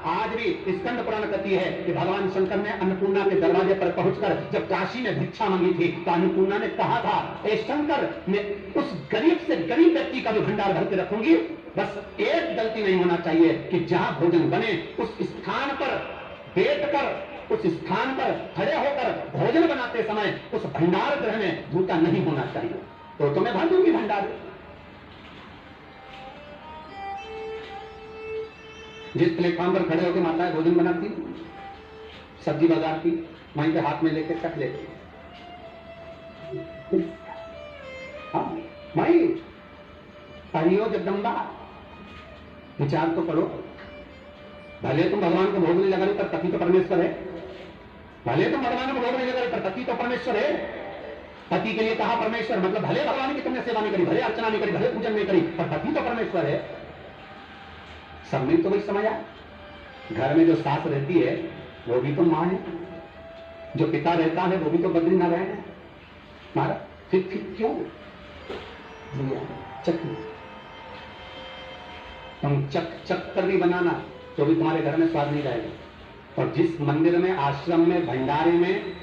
आज भी स्कंद पुराण कहती है कि भगवान शंकर ने अन्नपूर्णा के दरवाजे पर पहुंचकर जब काशी में भिक्षा मांगी थी तो अन्नपूर्णा ने कहा था, ए शंकर, मैं उस गरीब से गरीब व्यक्ति का भी भंडार भर के रखूंगी, बस एक गलती नहीं होना चाहिए कि जहां भोजन बने उस स्थान पर बैठकर, उस स्थान पर खड़े होकर भोजन बनाते समय उस भंडार गृह में जूता नहीं होना चाहिए। तो मैं भर दूंगी भंडार। जिस प्लेटफॉर्म पर खड़े होकर माताएं भोजन बनाती, सब्जी बाजार की, वहीं पे हाथ में लेकर कट लेती। हाँ माई हरियो जगदम्बा, विचार तो करो। भले तुम भगवान को भोग नहीं लगा रहे पर पति तो परमेश्वर है। भले तुम भगवान को भोग नहीं लगा रहे पर पति तो परमेश्वर है। पति के लिए कहा परमेश्वर, मतलब भले भगवान की तुमने सेवा नहीं करी, भले अर्चना नहीं करी, भले पूजन नहीं करी, पर पति तो परमेश्वर है। सब में तो वही समझ आया। घर में जो सास रहती है वो भी तो मां है, जो पिता रहता है वो भी तो बद्री ना रहे हैं मारा। फिर क्यों चक्की तुम चक कर भी बनाना तो भी तुम्हारे घर में स्वाद नहीं रहेगा। और जिस मंदिर में, आश्रम में, भंडारे में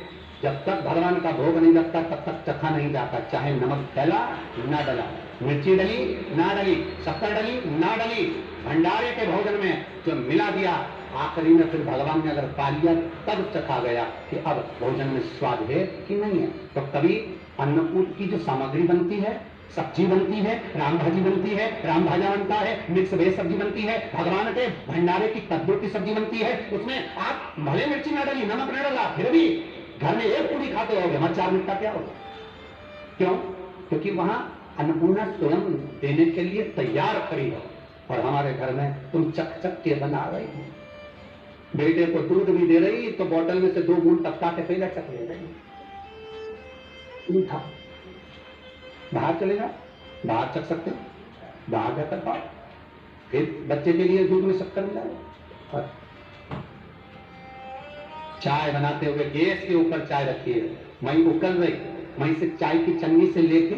जब तक भगवान का भोग नहीं लगता तब तक चखा नहीं जाता, चाहे नमक डला ना डला, मिर्ची डली ना डली, शक्कर डली ना डली, भंडारे के भोजन में जो मिला दिया, आखिरी में फिर भगवान ने अगर पा लिया तब चखा गया कि अब भोजन में स्वाद है कि नहीं है। तो कभी अन्नकूट की जो सामग्री बनती है, सब्जी बनती है, राम भाजी बनती है, राम भाजा बनता है, मिक्स वेज सब्जी बनती है, भगवान के भंडारे की कद्दू की सब्जी बनती है, उसमें आप भले मिर्ची ना डाली, नमक ना डाला, फिर भी घर में एक पूरी खाते रहोगे, वहां 4 मिनट का क्या होगा? क्यों? क्योंकि वहां अन्नपूर्णा स्वयं देने के लिए तैयार खड़ी है। और हमारे घर में तुम चक के बना रही हो। बेटे को दूध भी दे रही तो बोतल में से 2 बूंद टपका के पहले चक ले रही। था बाहर चले जाओ, बाहर चख सकते हो, बाहर जाकर पाओ, फिर बच्चे के लिए दूध में शक्कर मिलाओ। और चाय बनाते हुए गैस के ऊपर चाय रखी है, वहीं उकल रही, वहीं से चाय की चन्नी से लेके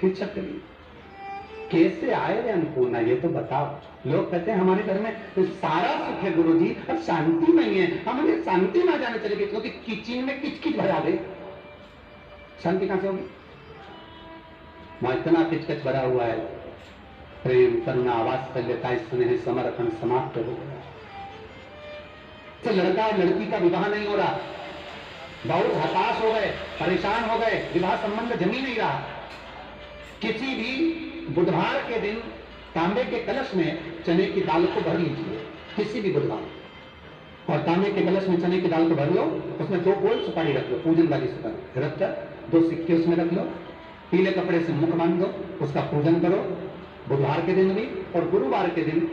फिर छक रही। कैसे आए रे अन्नपूर्णा, ये तो बताओ। लोग कहते हैं हमारे घर में तो सारा सुख है गुरुजी, अब शांति नहीं है, हमें शांति ना जाने चलेगी क्योंकि किचन में किचकिच भरा दे। शांति कहां से होगी? वहां इतना किचकिच भरा हुआ है, प्रेम, करुणा, वात्सल्य, स्नेह, समर्पण समाप्त हो गया। तो लड़का और लड़की का विवाह नहीं हो रहा, बहुत हताश हो गए, परेशान हो गए, विवाह संबंध जम ही नहीं रहा। किसी भी बुधवार के दिन तांबे के कलश में चने की दाल को भर लीजिए, किसी भी बुधवार, और तांबे के कलश में चने की दाल को भर लो, उसमें 2 गोल सुपारी रख लो, पूजन वाली सुपारी रख कर 2 सिक्के उसमें रख लो, पीले कपड़े से मुख बांध दो, उसका पूजन करो बुधवार के दिन भी, और गुरुवार के दिन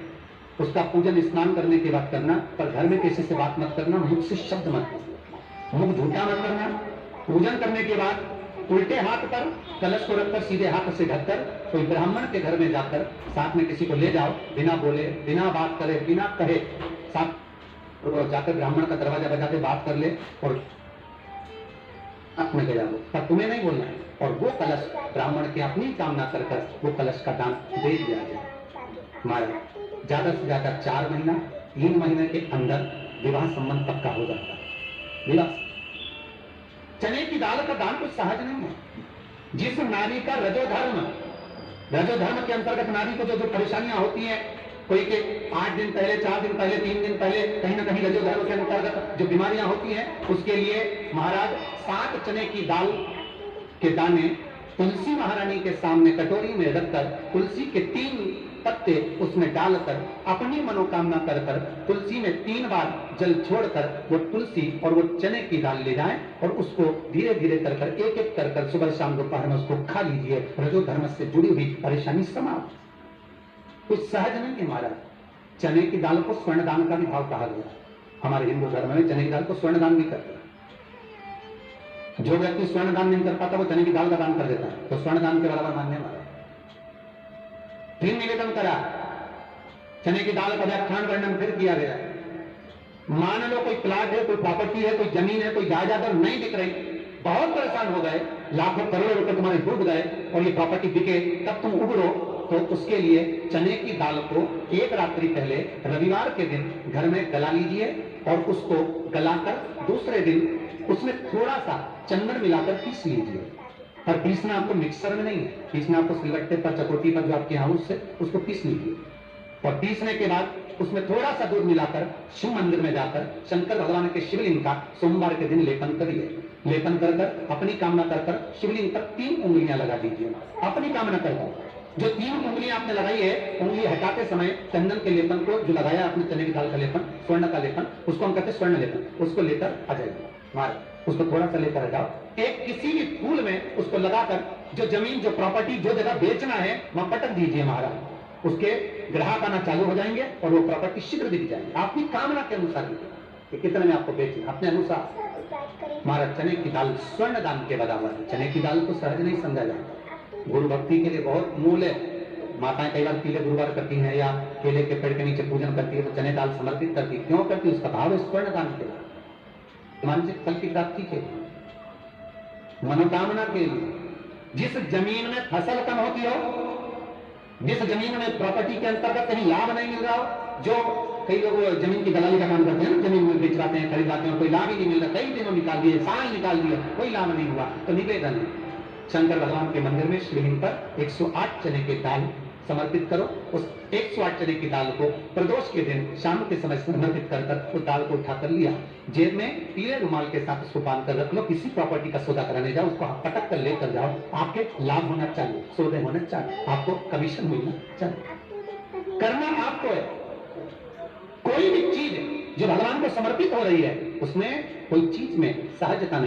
उसका पूजन स्नान करने के बाद करना। पर घर में किसी से बात मत करना, मुख से शब्द मत करना, मुख झूठा मत करना। पूजन करने के बाद उल्टे हाथ पर कलश को रखकर सीधे हाथ से ढककर कोई ब्राह्मण के घर में जाकर साथ में किसी को ले जाओ, बिना बोले, बिना बात करे, बिना कहे, साथ जाकर ब्राह्मण का दरवाजा बजाते बात कर ले और अपने ले जाओ, पर तुम्हें नहीं बोलना है। और वो कलश ब्राह्मण की अपनी कामना कर वो कलश का दान दे दिया जाए। हमारा ज्यादा से ज्यादा 4 महीना 3 महीने के अंदर विवाह संबंध पक्का हो जाता है। विवाह चने की दाल का दान कुछ सहज नहीं है। जिस नारी का रजोधर्म के अंतर्गत नारी को जो परेशानियां होती हैं, कोई के 8 दिन पहले, 4 दिन पहले, 3 दिन पहले कहीं ना कहीं रजोधर्म के अंतर्गत जो बीमारियां होती हैं, उसके लिए महाराज 7 चने की दाल के दाने तुलसी महारानी के सामने कटोरी में रखकर तुलसी के 3 पत्ते उसमें डालकर अपनी मनोकामना कर तुलसी में 3 बार जल छोड़कर वो तुलसी और वो चने की दाल ले जाएं और उसको धीरे धीरे कर एक एक कर सुबह शाम दोपहर में उसको खा लीजिए। रजो धर्म से जुड़ी हुई परेशानी समाप्त। कुछ सहज नहीं है महाराज। चने की दाल को स्वर्ण दान का भी भाव कहा गया। हमारे हिंदू धर्म में चने की दाल को स्वर्ण दान भी करते हैं। जो व्यक्ति स्वर्ण दान नहीं कर पाता वो चने की दाल का दान कर देता है, तो स्वर्ण दान के बराबर मानने वाला। फिर निवेदन करा, चने की दाल का व्याख्यान वर्णन फिर किया गया। मान लो कोई प्लाट है, कोई प्रॉपर्टी है, कोई जमीन है, कोई जायदाद नहीं बिक रही, बहुत परेशान हो गए, लाखों करोड़ों रुपए तुम्हारे डूब गए और ये प्रॉपर्टी बिके, तब तुम उबरो तो उसके लिए चने की दाल को एक रात्रि पहले रविवार के दिन घर में गला लीजिए और उसको गलाकर दूसरे दिन उसमें थोड़ा सा चंदन मिलाकर पीस लीजिए। और पीसना आपको मिक्सर में नहीं है, पीसना आपको सिलबट्टे पर, चकोटी पर, जो आपके यहाँ उससे उसको पीस लीजिए। और पीसने के बाद उसमें थोड़ा सा दूध मिलाकर शिव मंदिर में जाकर शंकर भगवान के शिवलिंग का सोमवार के दिन लेपन करिए। लेपन कर कर अपनी कामना कर कर शिवलिंग पर 3 उंगलियां लगा दीजिए। अपनी कामना कर कर जो 3 उंगलियां आपने लगाई है, उंगली हटाते समय चंदन के लेपन को, जो लगाया आपने चने की दाल का लेपन, स्वर्ण का लेपन, उसको हम कहते हैं स्वर्ण लेपन, उसको लेकर आ जाइए। मार उसको थोड़ा सा लेकर आ जाओ, एक किसी भी फूल में उसको लगाकर जो जमीन, जो प्रॉपर्टी, जो जगह बेचना है वहां पटक दीजिए महाराज। उसके ग्राहक आना चालू हो जाएंगे और वो प्रॉपर्टी शीघ्र बिक जाएगी। आपकी कामना के अनुसार कि कितने में आपको बेचना, अपने अनुसार। महाराज चने की दाल स्वर्ण दान के बराबर है। चने की दाल को सहज नहीं समझा जाता, गुरु भक्ति के लिए बहुत मूल है। माताएं कई बार पीले गुरुवार करती हैं या केले के पेड़ के नीचे पूजन करती है तो चने दाल समर्पित करती है। क्यों करती है? उसका भाव है स्वर्ण दान के लिए, मानसिक फल की प्राप्ति के लिए, मनोकामना के लिए। जिस जमीन में फसल कम होती हो, जिस जमीन में प्रॉपर्टी के अंतर्गत कहीं लाभ नहीं मिल रहा हो, जो कई लोग जमीन की दलाली का काम करते हैं ना, जमीन में बेचवाते हैं, खरीदवाते हैं, कोई लाभ ही नहीं मिल रहा, कई दिनों निकाल दिए, साल निकाल दिए, कोई लाभ नहीं हुआ, तो निवेदन है शंकर भगवान के मंदिर में शिवलिंग पर 108 चने की दाल समर्पित करो। उस 108 चने की दाल को प्रदोष के दिन शाम के समय समर्पित कर कर उस दाल को उठाकर लिया, जेब में पीले रुमाल के साथ उसको बांध कर रख लो। किसी प्रॉपर्टी का सौदा कराने जाओ, उसको पटक कर लेकर जाओ, आपके लाभ होना चाहिए, सौदे होने चाहिए, आपको कमीशन मिलना चाहिए। करना आपको है। कोई भी चीज जो भगवान को समर्पित हो रही है उसमें कोई चीज में सहजता नहीं।